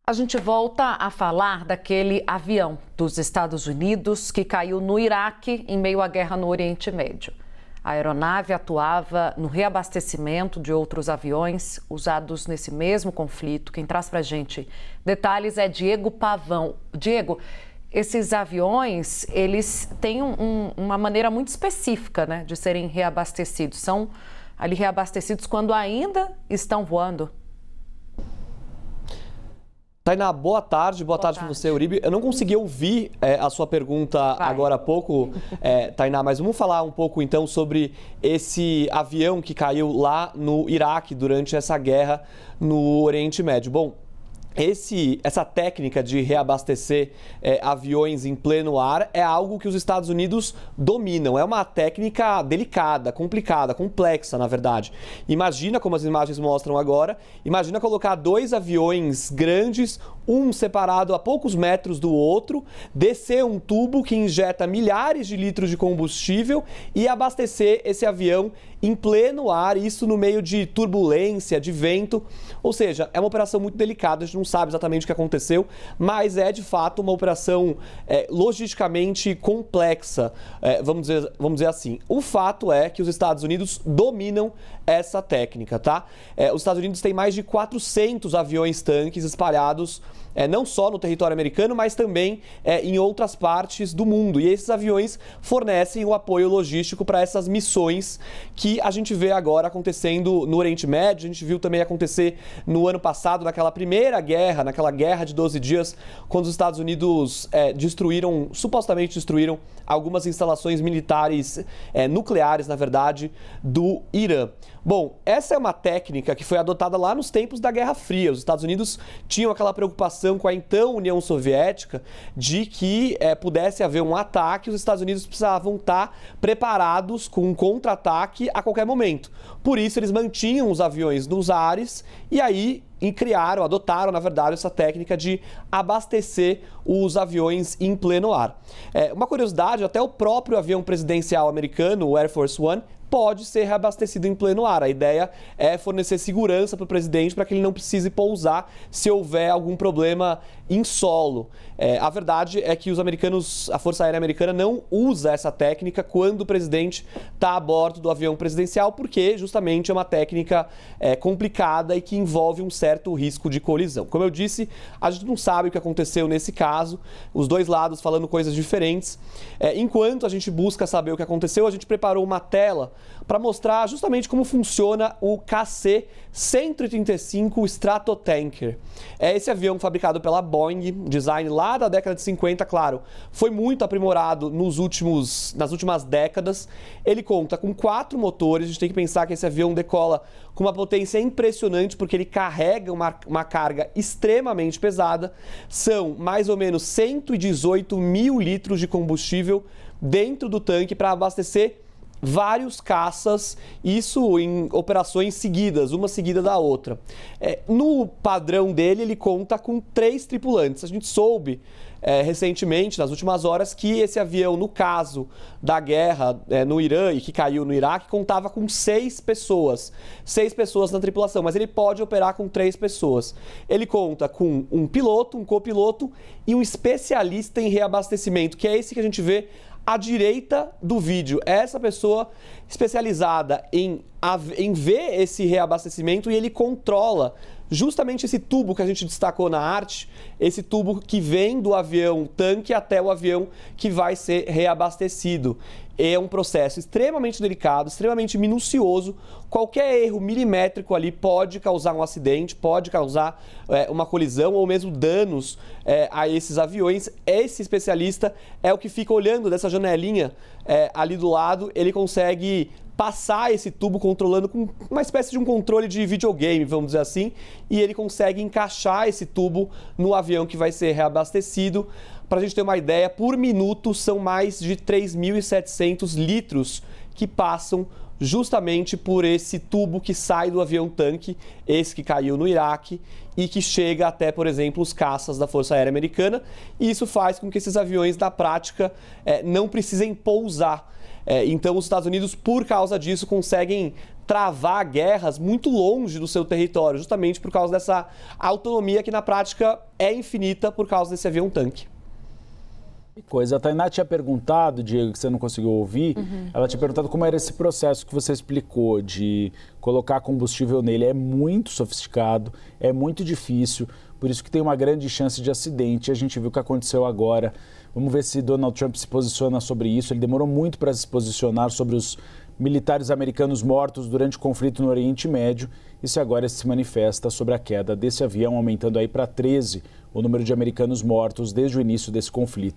A gente volta a falar daquele avião dos Estados Unidos que caiu no Iraque em meio à guerra no Oriente Médio. A aeronave atuava no reabastecimento de outros aviões usados nesse mesmo conflito. Quem traz para a gente detalhes é Diego Pavão. Diego, esses aviões, eles têm uma maneira muito específica, né, de serem reabastecidos. São ali reabastecidos quando ainda estão voando. Tainá, boa tarde para você, Uribe. Eu não consegui ouvir a sua pergunta agora há pouco, Tainá, mas vamos falar um pouco então sobre esse avião que caiu lá no Iraque durante essa guerra no Oriente Médio. Bom, essa técnica de reabastecer aviões em pleno ar é algo que os Estados Unidos dominam. É uma técnica delicada, complicada, complexa, na verdade. Imagina, como as imagens mostram agora, imagina colocar dois aviões grandes, um separado a poucos metros do outro, descer um tubo que injeta milhares de litros de combustível e abastecer esse avião em pleno ar, isso no meio de turbulência, de vento. Ou seja, é uma operação muito delicada, a gente não sabe exatamente o que aconteceu, mas é de fato uma operação logisticamente complexa, vamos dizer assim. O fato é que os Estados Unidos dominam essa técnica, tá? Os Estados Unidos têm mais de 400 aviões-tanques espalhados não só no território americano, mas também em outras partes do mundo. E esses aviões fornecem o apoio logístico para essas missões que a gente vê agora acontecendo no Oriente Médio. A gente viu também acontecer no ano passado, naquela primeira guerra, naquela guerra de 12 dias, quando os Estados Unidos supostamente destruíram algumas instalações militares nucleares, na verdade, do Irã. Bom, essa é uma técnica que foi adotada lá nos tempos da Guerra Fria. Os Estados Unidos tinham aquela preocupação com a então União Soviética de que pudesse haver um ataque. Os Estados Unidos precisavam estar preparados com um contra-ataque a qualquer momento. Por isso, eles mantinham os aviões nos ares e aí adotaram, na verdade, essa técnica de abastecer os aviões em pleno ar. Uma curiosidade, até o próprio avião presidencial americano, o Air Force One, pode ser reabastecido em pleno ar. A ideia é fornecer segurança para o presidente para que ele não precise pousar se houver algum problema em solo. A verdade é que a Força Aérea Americana não usa essa técnica quando o presidente está a bordo do avião presidencial, porque justamente é uma técnica complicada e que envolve um certo risco de colisão. Como eu disse, a gente não sabe o que aconteceu nesse caso, os dois lados falando coisas diferentes. Enquanto a gente busca saber o que aconteceu, a gente preparou uma tela para mostrar justamente como funciona o KC-135 Stratotanker. É esse avião fabricado pela Boeing, design lá da década de 50, claro, foi muito aprimorado nas últimas décadas. Ele conta com 4 motores, a gente tem que pensar que esse avião decola com uma potência impressionante, porque ele carrega uma carga extremamente pesada. São mais ou menos 118 mil litros de combustível dentro do tanque para abastecer vários caças, isso em operações seguidas, uma seguida da outra. No padrão dele, ele conta com 3 tripulantes. A gente soube recentemente, nas últimas horas, que esse avião, no caso da guerra no Irã e que caiu no Iraque, contava com 6 pessoas. 6 pessoas na tripulação, mas ele pode operar com 3 pessoas. Ele conta com um piloto, um copiloto e um especialista em reabastecimento, que é esse que a gente vê à direita do vídeo. É essa pessoa especializada em ver esse reabastecimento, e ele controla justamente esse tubo que a gente destacou na arte, esse tubo que vem do avião tanque até o avião que vai ser reabastecido. É um processo extremamente delicado, extremamente minucioso. Qualquer erro milimétrico ali pode causar um acidente, pode causar uma colisão ou mesmo danos a esses aviões. Esse especialista é o que fica olhando dessa janelinha ali do lado. Ele consegue passar esse tubo controlando com uma espécie de um controle de videogame, vamos dizer assim, e ele consegue encaixar esse tubo no avião que vai ser reabastecido. Para a gente ter uma ideia, por minuto são mais de 3.700 litros que passam justamente por esse tubo que sai do avião-tanque, esse que caiu no Iraque, e que chega até, por exemplo, os caças da Força Aérea Americana. E isso faz com que esses aviões, na prática, não precisem pousar. Então, os Estados Unidos, por causa disso, conseguem travar guerras muito longe do seu território, justamente por causa dessa autonomia que, na prática, é infinita por causa desse avião-tanque. Coisa, a Tainá tinha perguntado, Diego, que você não conseguiu ouvir, ela tinha perguntado como era esse processo que você explicou de colocar combustível nele. É muito sofisticado, é muito difícil, por isso que tem uma grande chance de acidente. A gente viu o que aconteceu agora. Vamos ver se Donald Trump se posiciona sobre isso. Ele demorou muito para se posicionar sobre os militares americanos mortos durante o conflito no Oriente Médio e se agora se manifesta sobre a queda desse avião, aumentando aí para 13 o número de americanos mortos desde o início desse conflito.